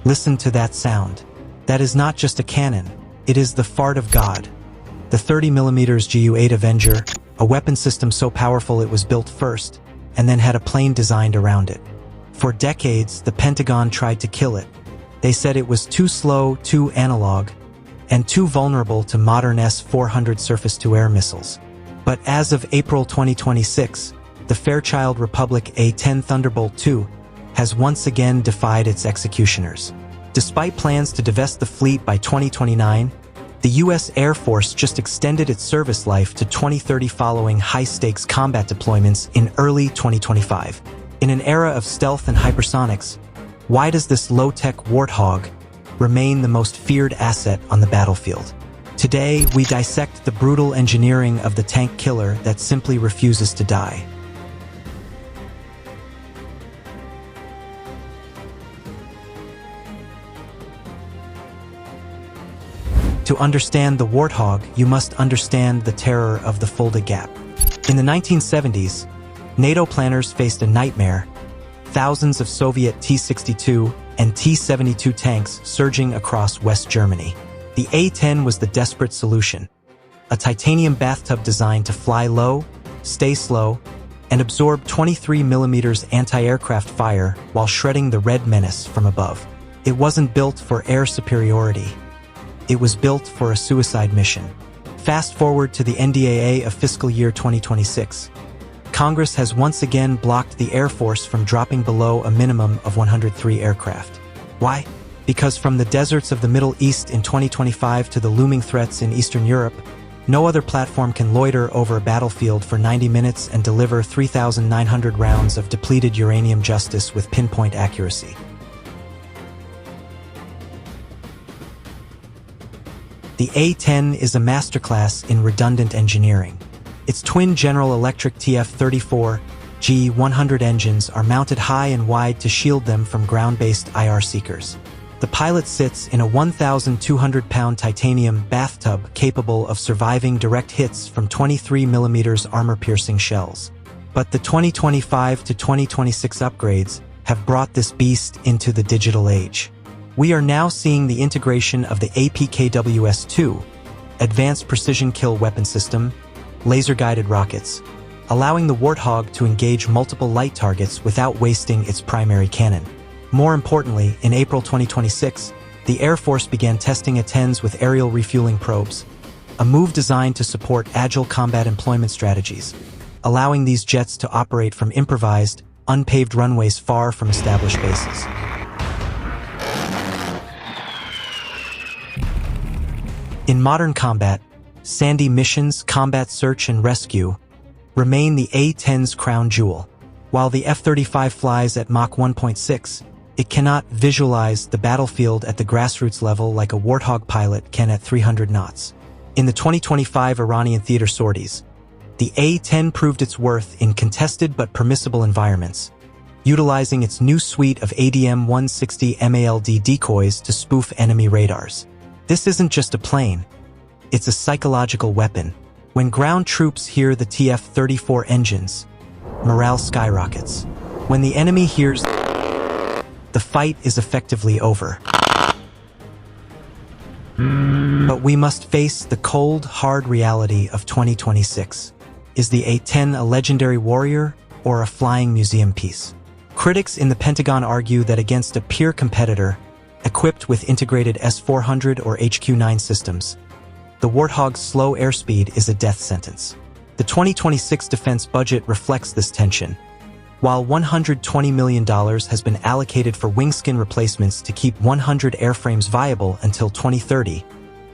Listen to that sound. That is not just a cannon. It is the fart of God. The 30mm GAU-8 Avenger, a weapon system so powerful it was built first, and then had a plane designed around it. For decades, the Pentagon tried to kill it. They said it was too slow, too analog, and too vulnerable to modern S-400 surface-to-air missiles. But as of April 2026, the Fairchild Republic A-10 Thunderbolt II has once again defied its executioners. Despite plans to divest the fleet by 2029, the U.S. Air Force just extended its service life to 2030 following high-stakes combat deployments in early 2025. In an era of stealth and hypersonics, why does this low-tech Warthog remain the most feared asset on the battlefield? Today, we dissect the brutal engineering of the tank killer that simply refuses to die. To understand the Warthog, you must understand the terror of the Fulda Gap. In the 1970s, NATO planners faced a nightmare: thousands of Soviet T-62 and T-72 tanks surging across West Germany. The A-10 was the desperate solution, a titanium bathtub designed to fly low, stay slow, and absorb 23mm anti-aircraft fire while shredding the Red Menace from above. It wasn't built for air superiority. It was built for a suicide mission. Fast forward to the NDAA of fiscal year 2026. Congress has once again blocked the Air Force from dropping below a minimum of 103 aircraft. Why? Because from the deserts of the Middle East in 2025 to the looming threats in Eastern Europe, no other platform can loiter over a battlefield for 90 minutes and deliver 3,900 rounds of depleted uranium justice with pinpoint accuracy. The A-10 is a masterclass in redundant engineering. Its twin General Electric TF-34 G100 engines are mounted high and wide to shield them from ground-based IR seekers. The pilot sits in a 1,200-pound titanium bathtub capable of surviving direct hits from 23mm armor-piercing shells. But the 2025 to 2026 upgrades have brought this beast into the digital age. We are now seeing the integration of the APKWS-2, Advanced Precision Kill Weapon System, laser-guided rockets, allowing the Warthog to engage multiple light targets without wasting its primary cannon. More importantly, in April 2026, the Air Force began testing A-10s with aerial refueling probes, a move designed to support Agile Combat Employment strategies, allowing these jets to operate from improvised, unpaved runways far from established bases. In modern combat, sandy missions, combat search and rescue remain the A-10's crown jewel. While the F-35 flies at Mach 1.6, it cannot visualize the battlefield at the grassroots level like a Warthog pilot can at 300 knots. In the 2025 Iranian theater sorties, the A-10 proved its worth in contested but permissible environments, utilizing its new suite of ADM-160 MALD decoys to spoof enemy radars. This isn't just a plane, it's a psychological weapon. When ground troops hear the TF-34 engines, morale skyrockets. When the enemy hears, the fight is effectively over. But we must face the cold, hard reality of 2026. Is the A-10 a legendary warrior or a flying museum piece? Critics in the Pentagon argue that against a peer competitor, equipped with integrated S-400 or HQ-9 systems, the Warthog's slow airspeed is a death sentence. The 2026 defense budget reflects this tension. While $120 million has been allocated for wingskin replacements to keep 100 airframes viable until 2030,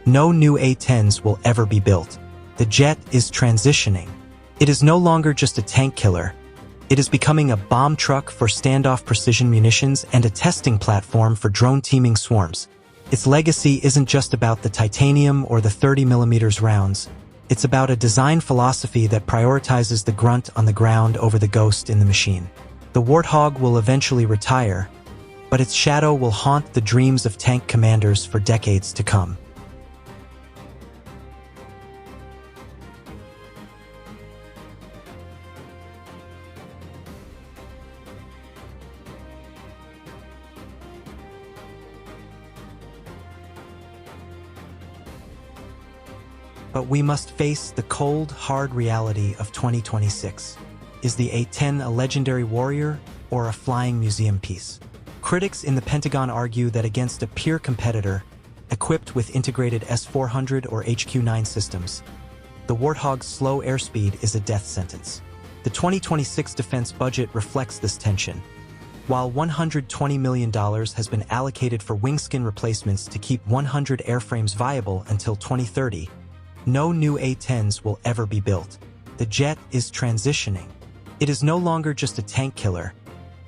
no new A-10s will ever be built. The jet is transitioning. It is no longer just a tank killer. It is becoming a bomb truck for standoff precision munitions and a testing platform for drone-teaming swarms. Its legacy isn't just about the titanium or the 30mm rounds. It's about a design philosophy that prioritizes the grunt on the ground over the ghost in the machine. The Warthog will eventually retire, but its shadow will haunt the dreams of tank commanders for decades to come. But we must face the cold, hard reality of 2026. Is the A-10 a legendary warrior or a flying museum piece? Critics in the Pentagon argue that against a peer competitor, equipped with integrated S-400 or HQ-9 systems, the Warthog's slow airspeed is a death sentence. The 2026 defense budget reflects this tension. While $120 million has been allocated for wingskin replacements to keep 100 airframes viable until 2030, no new A-10s will ever be built. The jet is transitioning. It is no longer just a tank killer.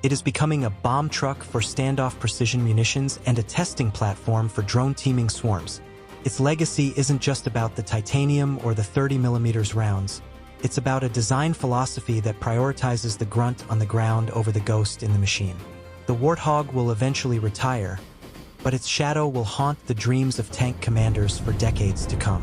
It is becoming a bomb truck for standoff precision munitions and a testing platform for drone-teaming swarms. Its legacy isn't just about the titanium or the 30mm rounds. It's about a design philosophy that prioritizes the grunt on the ground over the ghost in the machine. The Warthog will eventually retire, but its shadow will haunt the dreams of tank commanders for decades to come.